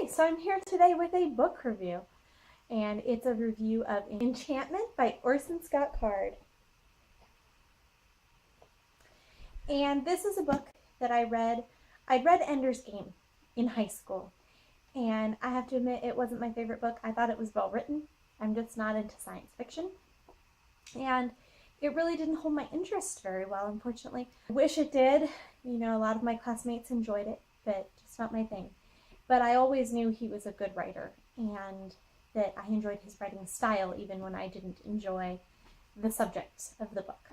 So I'm here today with a book review, and it's a review of Enchantment by Orson Scott Card. And this is a book that I read. I'd read Ender's Game in high school, and I have to admit it wasn't my favorite book. I thought it was well written. I'm just not into science fiction, and it really didn't hold my interest very well, unfortunately. I wish it did. You know, a lot of my classmates enjoyed it, but just not my thing. But I always knew he was a good writer and that I enjoyed his writing style even when I didn't enjoy the subject of the book.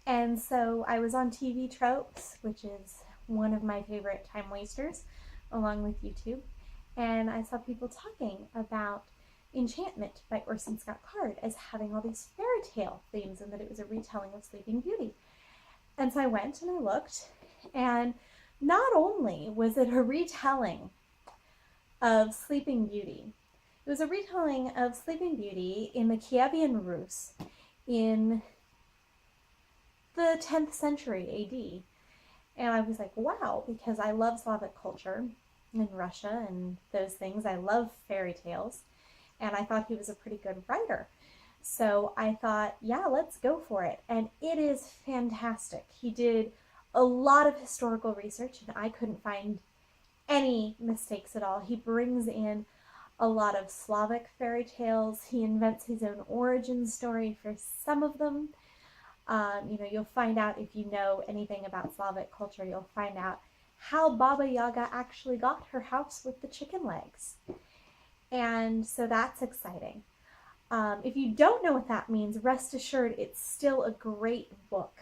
And so I was on TV Tropes, which is one of my favorite time wasters, along with YouTube, and I saw people talking about Enchantment by Orson Scott Card as having all these fairy tale themes and that it was a retelling of Sleeping Beauty. And so I went and I looked, and not only was it a retelling of Sleeping Beauty, it was a retelling of Sleeping Beauty in the Kievan Rus in the 10th century AD. And I was like, wow, because I love Slavic culture in Russia and those things. I love fairy tales, and I thought he was a pretty good writer. So I thought, yeah, let's go for it. And it is fantastic. He did a lot of historical research, and I couldn't find any mistakes at all. He brings in a lot of Slavic fairy tales. He invents his own origin story for some of them. You'll find out, if you know anything about Slavic culture, you'll find out how Baba Yaga actually got her house with the chicken legs. And so that's exciting. If you don't know what that means, rest assured it's still a great book.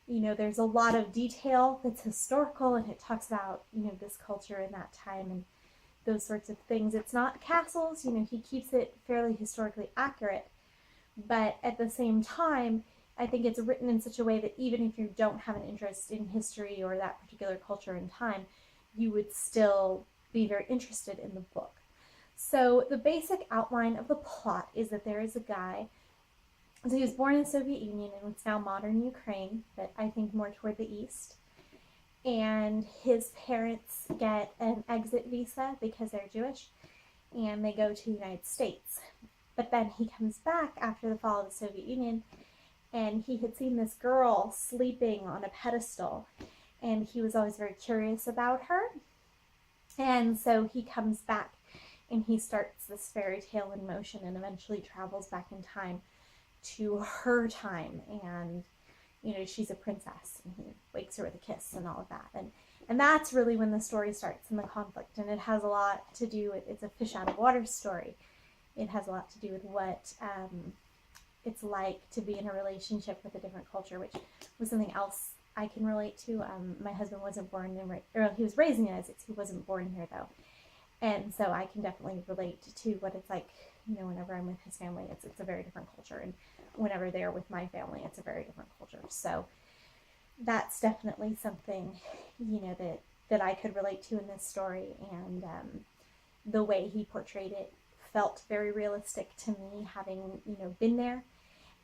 You know, there's a lot of detail that's historical, and it talks about, this culture in that time and those sorts of things. It's not castles, he keeps it fairly historically accurate, but at the same time, I think it's written in such a way that even if you don't have an interest in history or that particular culture and time, you would still be very interested in the book. So the basic outline of the plot is that there is a guy. So he was born in the Soviet Union in what's now modern Ukraine, but I think more toward the east. And his parents get an exit visa because they're Jewish, and they go to the United States. But then he comes back after the fall of the Soviet Union, and he had seen this girl sleeping on a pedestal, and he was always very curious about her. And so he comes back, and he starts this fairy tale in motion and eventually travels back in time to her time, and she's a princess, and he wakes her with a kiss and all of that, and that's really when the story starts and the conflict. And it has a lot to do with, it's a fish out of water story. It has a lot to do with what it's like to be in a relationship with a different culture, which was something else I can relate to. My husband wasn't born in, or he was raised in the United States. He wasn't born here though, and so I can definitely relate to what it's like. Whenever I'm with his family, it's a very different culture, and whenever they're with my family, it's a very different culture. So that's definitely something, that I could relate to in this story, and the way he portrayed it felt very realistic to me, having, been there,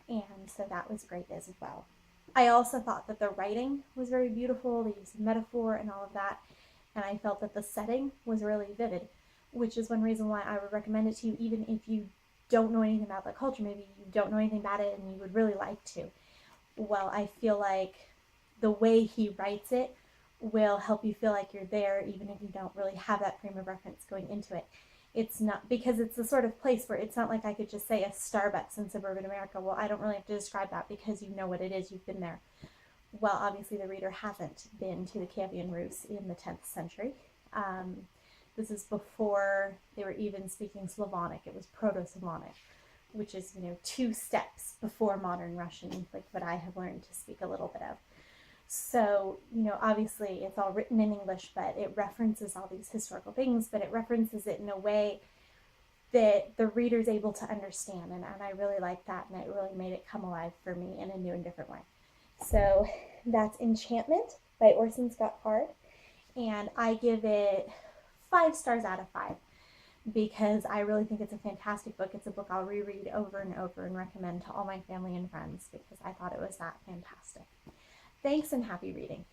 and so that was great as well. I also thought that the writing was very beautiful, the use of metaphor and all of that, and I felt that the setting was really vivid, which is one reason why I would recommend it to you, even if you don't know anything about the culture. Maybe you don't know anything about it and you would really like to. Well, I feel like the way he writes it will help you feel like you're there, even if you don't really have that frame of reference going into it. It's not, because it's the sort of place where it's not like I could just say a Starbucks in suburban America. Well, I don't really have to describe that because you know what it is, you've been there. Well, obviously the reader hasn't been to the Kievan Rus in the 10th century. This is before they were even speaking Slavonic. It was Proto-Slavonic, which is, 2 steps before modern Russian, like what I have learned to speak a little bit of. So, obviously it's all written in English, but it references all these historical things, but it references it in a way that the reader's able to understand, and I really like that, and it really made it come alive for me in a new and different way. So that's Enchantment by Orson Scott Card, and I give it 5 stars out of 5 because I really think it's a fantastic book. It's a book I'll reread over and over and recommend to all my family and friends because I thought it was that fantastic. Thanks, and happy reading.